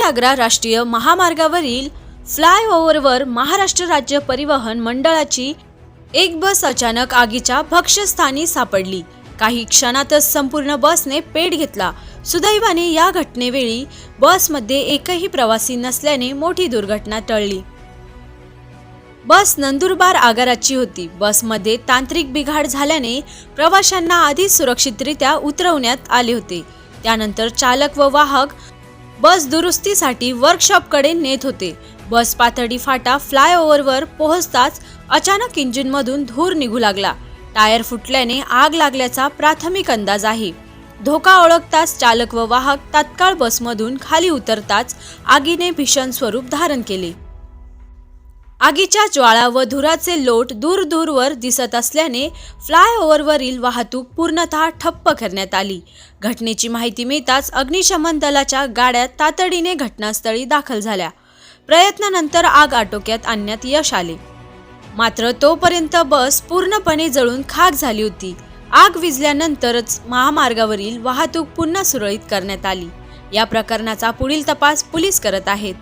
आग्रा राष्ट्रीय महामार्गावरील फ्लायओव्हरवर महाराष्ट्र राज्य परिवहन मंडळाची एक बस अचानक आगीच्या भक्ष्यस्थानी सापडली। काही क्षणातच संपूर्ण बसने पेट घेतला। सुदैवाने या घटनेवेळी बसमध्ये एकही प्रवासी नसल्याने मोठी दुर्घटना टळली। बस नंदुरबार आगाराची होती। बसमध्ये तांत्रिक बिघाड झाल्याने प्रवाशांना आधी सुरक्षितरित्या उतरवण्यात आले होते। त्यानंतर चालक व वाहक बस दुरुस्तीसाठी वर्कशॉपकडे नेत होते। बस पाथर्डी फाटा फ्लायओव्हरवर पोहोचताच अचानक इंजिनमधून धूर निघू लागला। टायर फुटल्याने आग लागल्याचा प्राथमिक अंदाज आहे। धोका ओळखताच चालक व वाहक तात्काळ बसमधून खाली उतरताच आगीने भीषण स्वरूप धारण केले। आगीच्या ज्वाळा व धुराचे लोट दूरवर दिसत असल्याने फ्लायओव्हरवरील वाहतूक पूर्णतः ठप्प करण्यात आली। घटनेची माहिती मिळताच अग्निशमन दलाच्या गाड्या तातडीने घटनास्थळी दाखल झाल्या। प्रयत्नानंतर आग आटोक्यात आणण्यात यश आले, मात्र तोपर्यंत बस पूर्णपणे जळून खाक झाली होती। आग विझल्यानंतरच महामार्गावरील वाहतूक पुन्हा सुरळीत करण्यात आली। या प्रकरणाचा पुढील तपास पोलीस करत आहेत।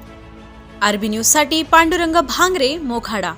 आरबी न्यूज साठी पांडुरंग भांगरे, मोखाडा।